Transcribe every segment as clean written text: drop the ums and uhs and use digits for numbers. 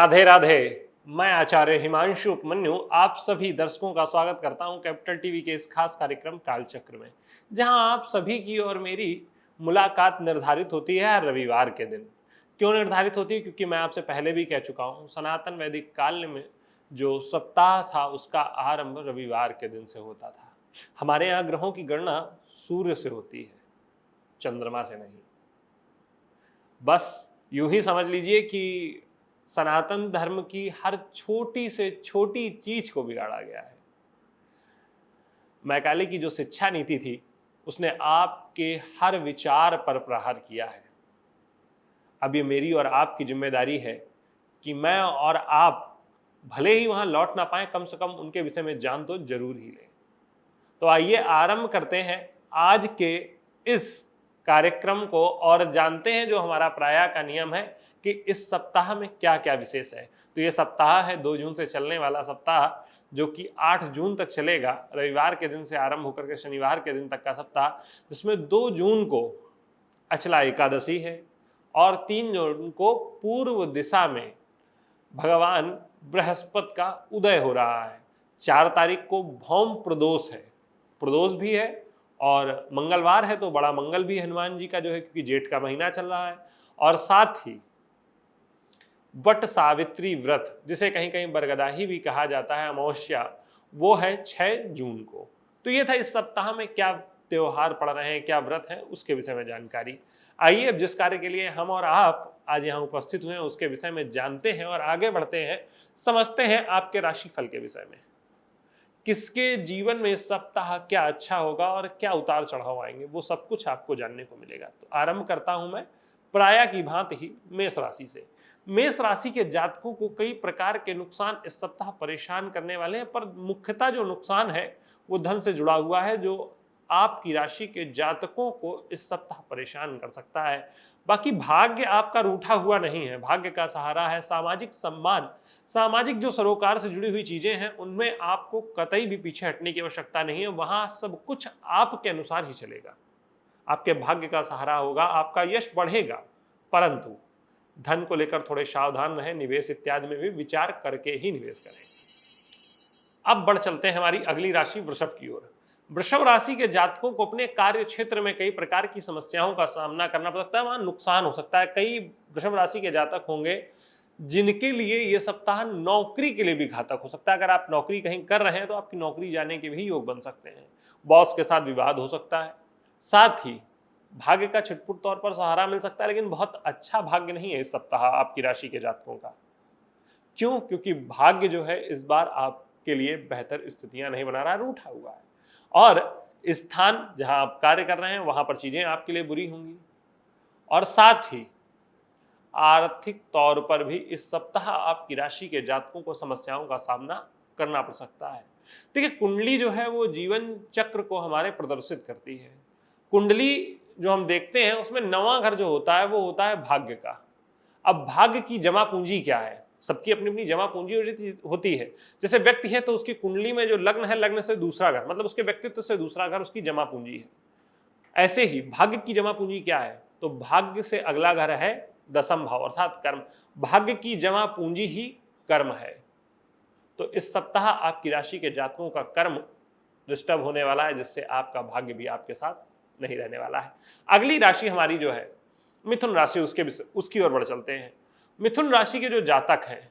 राधे राधे। मैं आचार्य हिमांशु उपमन्यु आप सभी दर्शकों का स्वागत करता हूं कैपिटल टीवी के इस खास कार्यक्रम कालचक्र में, जहां आप सभी की और मेरी मुलाकात निर्धारित होती है हर रविवार के दिन। क्यों निर्धारित होती है? क्योंकि मैं आपसे पहले भी कह चुका हूं, सनातन वैदिक काल में जो सप्ताह था उसका आरंभ रविवार के दिन से होता था। हमारे यहाँ ग्रहों की गणना सूर्य से होती है, चंद्रमा से नहीं। बस यूं ही समझ लीजिए कि सनातन धर्म की हर छोटी से छोटी चीज को बिगाड़ा गया है। मैकाले की जो शिक्षा नीति थी उसने आपके हर विचार पर प्रहार किया है। अब ये मेरी और आपकी जिम्मेदारी है कि मैं और आप भले ही वहां लौट ना पाए, कम से कम उनके विषय में जान तो जरूर ही लें। तो आइए आरंभ करते हैं आज के इस कार्यक्रम को और जानते हैं जो हमारा प्रायः का नियम है कि इस सप्ताह में क्या क्या विशेष है। तो ये सप्ताह है 2 जून से चलने वाला सप्ताह, जो कि 8 जून तक चलेगा। रविवार के दिन से आरंभ होकर के शनिवार के दिन तक का सप्ताह, जिसमें 2 जून को अचला एकादशी है और 3 जून को पूर्व दिशा में भगवान बृहस्पति का उदय हो रहा है। 4 तारीख को भौम प्रदोष है, प्रदोष भी है, और मंगलवार है तो बड़ा मंगल भी हनुमान जी का जो है, क्योंकि जेठ का महीना चल रहा है। और साथ ही वट सावित्री व्रत, जिसे कहीं कहीं बरगदाही भी कहा जाता है, अमावस्या, वो है 6 जून को। तो ये था इस सप्ताह में क्या त्योहार पड़ रहे हैं, क्या व्रत हैं, उसके विषय में जानकारी। आइए अब जिस कार्य के लिए हम और आप आज यहाँ उपस्थित हुए हैं उसके विषय में जानते हैं और आगे बढ़ते हैं, समझते हैं आपके राशिफल के विषय में। किसके जीवन में इस सप्ताह क्या अच्छा होगा और क्या उतार चढ़ाव आएंगे, वो सब कुछ आपको जानने को मिलेगा। तो आरंभ करता हूं मैं प्रायः की भांति ही मेष राशि से। मेष राशि के जातकों को कई प्रकार के नुकसान इस सप्ताह परेशान करने वाले हैं, पर मुख्यतः जो नुकसान है वो धन से जुड़ा हुआ है, जो आपकी राशि के जातकों को इस सप्ताह परेशान कर सकता है। बाकी भाग्य आपका रूठा हुआ नहीं है, भाग्य का सहारा है। सामाजिक सम्मान, सामाजिक जो सरोकार से जुड़ी हुई चीजें हैं, उनमें आपको कतई भी पीछे हटने की आवश्यकता नहीं है। वहां सब कुछ आपके अनुसार ही चलेगा, आपके भाग्य का सहारा होगा, आपका यश बढ़ेगा। परंतु धन को लेकर थोड़े सावधान रहें, निवेश इत्यादि में भी विचार करके ही निवेश करें। अब बढ़ चलते हैं हमारी अगली राशि वृषभ की ओर। वृषभ राशि के जातकों को अपने कार्य क्षेत्र में कई प्रकार की समस्याओं का सामना करना पड़ सकता है, वहां नुकसान हो सकता है। कई वृषभ राशि के जातक होंगे जिनके लिए ये सप्ताह नौकरी के लिए भी घातक हो सकता है। अगर आप नौकरी कहीं कर रहे हैं तो आपकी नौकरी जाने के भी योग बन सकते हैं। बॉस के साथ विवाद हो सकता है। साथ ही भाग्य का छिटपुट तौर पर सहारा मिल सकता है, लेकिन बहुत अच्छा भाग्य नहीं है इस सप्ताह आपकी राशि के जातकों का। क्यों? क्योंकि भाग्य जो है इस बार आपके लिए बेहतर स्थितियां नहीं बना रहा है, रूठा हुआ है। और स्थान जहां आप कार्य कर रहे हैं वहां पर चीजें आपके लिए बुरी होंगी। और साथ ही आर्थिक तौर पर भी इस सप्ताह आपकी राशि के जातकों को समस्याओं का सामना करना पड़ सकता है। देखिए, कुंडली जो है वो जीवन चक्र को हमारे प्रदर्शित करती है। कुंडली जो हम देखते हैं उसमें 9वां घर जो होता है वो होता है भाग्य का। अब भाग्य की जमा पूंजी क्या है? सबकी अपनी अपनी जमा पूंजी होती है। जैसे व्यक्ति है तो उसकी कुंडली में जो लग्न है, लग्न से दूसरा घर, मतलब उसके व्यक्तित्व से दूसरा घर उसकी जमा पूंजी है। ऐसे ही भाग्य की जमा पूंजी क्या है? तो भाग्य से अगला घर है 10म भाव, अर्थात कर्म। भाग्य की जमा पूंजी ही कर्म है। तो इस सप्ताह आपकी राशि के जातकों का कर्म डिस्टर्ब होने वाला है, जिससे आपका भाग्य भी आपके साथ नहीं रहने वाला है। अगली राशि हमारी जो है मिथुन राशि, उसकी ओर बढ़ चलते हैं। मिथुन राशि के जो जातक हैं,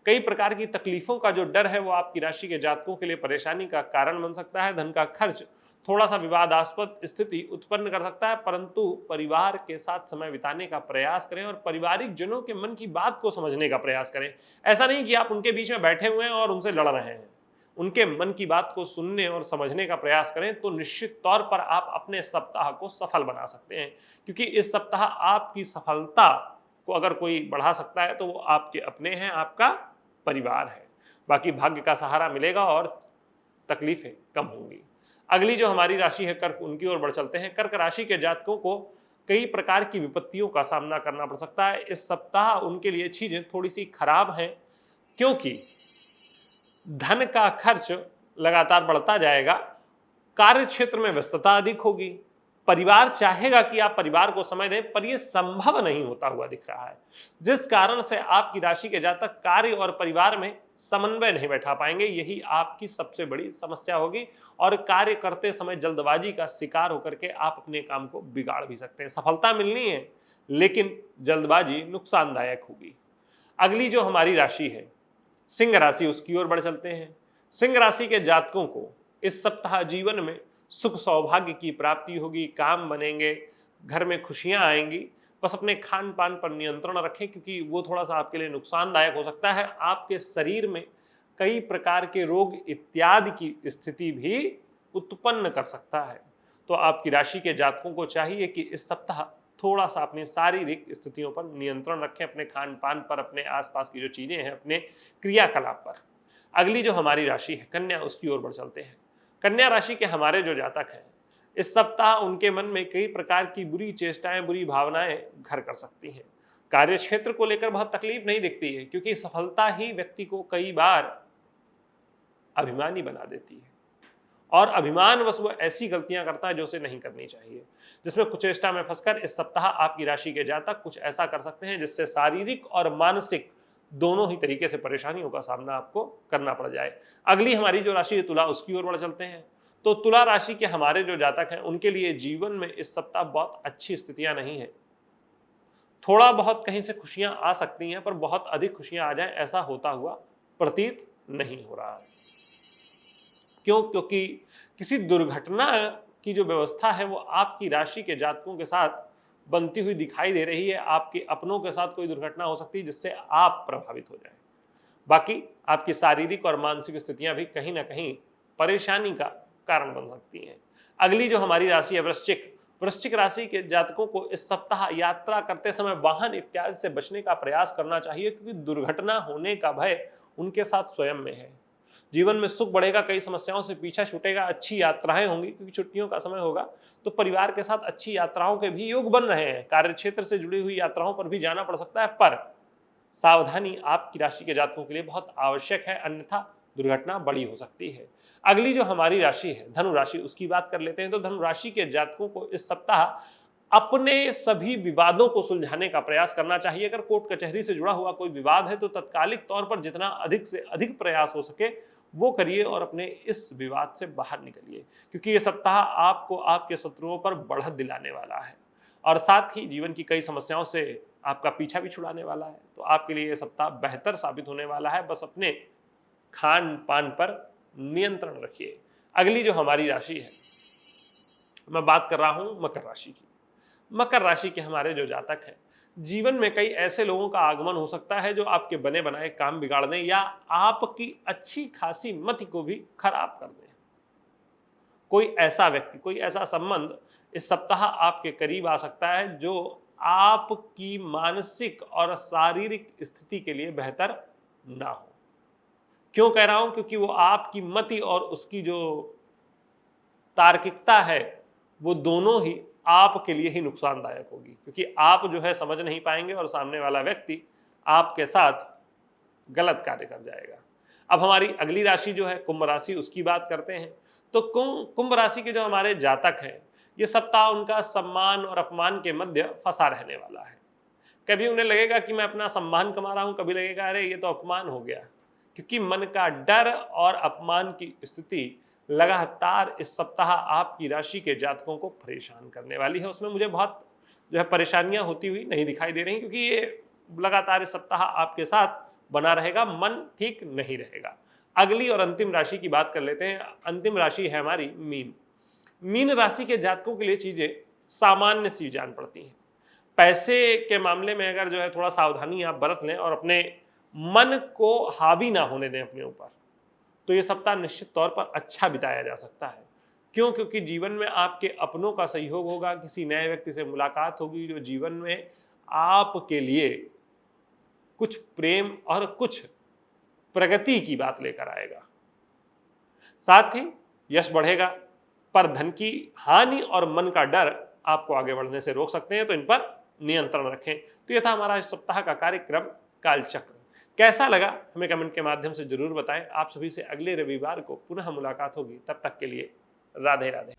कई प्रकार की तकलीफों का जो डर है वो आपकी राशि के जातकों के लिए परेशानी का कारण बन सकता है। धन का खर्च थोड़ा सा विवादास्पद स्थिति उत्पन्न कर सकता है, परंतु परिवार के साथ समय बिताने का प्रयास करें और पारिवारिक जनों के मन की बात को समझने का प्रयास करें। ऐसा नहीं कि आप उनके बीच में बैठे हुए हैं और उनसे लड़ रहे हैं। उनके मन की बात को सुनने और समझने का प्रयास करें, तो निश्चित तौर पर आप अपने सप्ताह को सफल बना सकते हैं। क्योंकि इस सप्ताह आपकी सफलता को अगर कोई बढ़ा सकता है तो वो आपके अपने हैं, आपका परिवार है। बाकी भाग्य का सहारा मिलेगा और तकलीफें कम होंगी। अगली जो हमारी राशि है कर्क, उनकी ओर बढ़ चलते हैं। कर्क राशि के जातकों को कई प्रकार की विपत्तियों का सामना करना पड़ सकता है। इस सप्ताह उनके लिए चीजें थोड़ी सी खराब हैं, क्योंकि धन का खर्च लगातार बढ़ता जाएगा, कार्य क्षेत्र में व्यस्तता अधिक होगी, परिवार चाहेगा कि आप परिवार को समय दें, पर यह संभव नहीं होता हुआ दिख रहा है, जिस कारण से आपकी राशि के जातक कार्य और परिवार में समन्वय नहीं बैठा पाएंगे। यही आपकी सबसे बड़ी समस्या होगी और कार्य करते समय जल्दबाजी का शिकार होकर के आप अपने काम को बिगाड़ भी सकते हैं। सफलता मिलनी है, लेकिन जल्दबाजी नुकसानदायक होगी। अगली जो हमारी राशि है सिंह राशि, उसकी ओर बढ़ चलते हैं। सिंह राशि के जातकों को इस सप्ताह जीवन में सुख सौभाग्य की प्राप्ति होगी, काम बनेंगे, घर में खुशियां आएंगी। बस अपने खान पान पर नियंत्रण रखें, क्योंकि वो थोड़ा सा आपके लिए नुकसानदायक हो सकता है। आपके शरीर में कई प्रकार के रोग इत्यादि की स्थिति भी उत्पन्न कर सकता है। तो आपकी राशि के जातकों को चाहिए कि इस सप्ताह थोड़ा सा अपनी शारीरिक स्थितियों पर नियंत्रण रखें, अपने खान पान पर, अपने आसपास की जो चीजें हैं, अपने क्रियाकलाप पर। अगली जो हमारी राशि है कन्या, उसकी ओर बढ़ चलते हैं। कन्या राशि के हमारे जो जातक हैं, इस सप्ताह उनके मन में कई प्रकार की बुरी चेष्टाएं, बुरी भावनाएं घर कर सकती हैं। कार्य क्षेत्र को लेकर बहुत तकलीफ नहीं दिखती है, क्योंकि सफलता ही व्यक्ति को कई बार अभिमानी बना देती है और अभिमानवश वो ऐसी गलतियां करता है जो उसे नहीं करनी चाहिए, जिसमें कुचेष्टा में फंसकर इस सप्ताह आपकी राशि के जातक कुछ ऐसा कर सकते हैं जिससे शारीरिक और मानसिक दोनों ही तरीके से परेशानियों का सामना आपको करना पड़ जाए। अगली हमारी जो राशि है तुला, उसकी ओर बढ़ चलते हैं। तो तुला राशि के हमारे जो जातक हैं, उनके लिए जीवन में इस सप्ताह बहुत अच्छी स्थितियां नहीं है। थोड़ा बहुत कहीं से खुशियां आ सकती हैं, पर बहुत अधिक खुशियां आ जाएं ऐसा होता हुआ प्रतीत नहीं हो रहा है। क्यों? क्योंकि किसी दुर्घटना की जो व्यवस्था है वो आपकी राशि के जातकों के साथ बनती हुई दिखाई दे रही है। आपके अपनों के साथ कोई दुर्घटना हो सकती है जिससे आप प्रभावित हो जाएं। बाकी आपकी शारीरिक और मानसिक स्थितियां भी कहीं ना कहीं परेशानी का कारण बन सकती हैं। अगली जो हमारी राशि है वृश्चिक, वृश्चिक राशि के जातकों को इस सप्ताह यात्रा करते समय वाहन इत्यादि से बचने का प्रयास करना चाहिए, क्योंकि दुर्घटना होने का भय उनके साथ स्वयं में है। जीवन में सुख बढ़ेगा, कई समस्याओं से पीछा छूटेगा, अच्छी यात्राएं होंगी, क्योंकि छुट्टियों का समय होगा तो परिवार के साथ अच्छी यात्राओं के भी योग बन रहे हैं। कार्य क्षेत्र से जुड़ी हुई यात्राओं पर भी जाना पड़ सकता है, पर सावधानी आपकी राशि के जातकों के लिए बहुत आवश्यक है, अन्यथा दुर्घटना बड़ी हो सकती है। अगली जो हमारी राशि है धनु राशि, उसकी बात कर लेते हैं। तो धनु राशि के जातकों को इस सप्ताह अपने सभी विवादों को सुलझाने का प्रयास करना चाहिए। अगर कोर्ट कचहरी से जुड़ा हुआ कोई विवाद है तो तत्कालिक तौर पर जितना अधिक से अधिक प्रयास हो सके वो करिए और अपने इस विवाद से बाहर निकलिए, क्योंकि ये सप्ताह आपको आपके शत्रुओं पर बढ़त दिलाने वाला है और साथ ही जीवन की कई समस्याओं से आपका पीछा भी छुड़ाने वाला है। तो आपके लिए ये सप्ताह बेहतर साबित होने वाला है। बस अपने खान पान पर नियंत्रण रखिए। अगली जो हमारी राशि है, मैं बात कर रहा हूं मकर राशि की। मकर राशि के हमारे जो जातक हैं, जीवन में कई ऐसे लोगों का आगमन हो सकता है जो आपके बने बनाए काम बिगाड़ दें या आपकी अच्छी खासी मति को भी खराब कर दें। कोई ऐसा व्यक्ति, कोई ऐसा संबंध इस सप्ताह आपके करीब आ सकता है जो आपकी मानसिक और शारीरिक स्थिति के लिए बेहतर ना हो। क्यों कह रहा हूं? क्योंकि वो आपकी मति और उसकी जो तार्किकता है वो दोनों ही आपके लिए ही नुकसानदायक होगी, क्योंकि आप जो है समझ नहीं पाएंगे और सामने वाला व्यक्ति आपके साथ गलत कार्य कर जाएगा। अब हमारी अगली राशि जो है कुंभ राशि, उसकी बात करते हैं। तो कुंभ राशि के जो हमारे जातक हैं, ये सप्ताह उनका सम्मान और अपमान के मध्य फंसा रहने वाला है। कभी उन्हें लगेगा कि मैं अपना सम्मान कमा रहा हूं, कभी लगेगा अरे ये तो अपमान हो गया, क्योंकि मन का डर और अपमान की स्थिति लगातार इस सप्ताह आपकी राशि के जातकों को परेशान करने वाली है। उसमें मुझे बहुत जो है परेशानियां होती हुई नहीं दिखाई दे रही, क्योंकि ये लगातार इस सप्ताह आपके साथ बना रहेगा, मन ठीक नहीं रहेगा। अगली और अंतिम राशि की बात कर लेते हैं। अंतिम राशि है हमारी मीन। मीन राशि के जातकों के लिए चीजें सामान्य सी जान पड़ती हैं। पैसे के मामले में अगर जो है थोड़ा सावधानी आप बरत लें और अपने मन को हावी ना होने दें अपने ऊपर, तो ये सप्ताह निश्चित तौर पर अच्छा बिताया जा सकता है। क्यों? क्योंकि जीवन में आपके अपनों का सहयोग होगा, किसी नए व्यक्ति से मुलाकात होगी जो जीवन में आपके लिए कुछ प्रेम और कुछ प्रगति की बात लेकर आएगा। साथ ही यश बढ़ेगा, पर धन की हानि और मन का डर आपको आगे बढ़ने से रोक सकते हैं, तो इन पर नियंत्रण रखें। तो यह था हमारा इस सप्ताह का कार्यक्रम कालचक्र। कैसा लगा हमें कमेंट के माध्यम से जरूर बताएं। आप सभी से अगले रविवार को पुनः मुलाकात होगी। तब तक के लिए राधे राधे।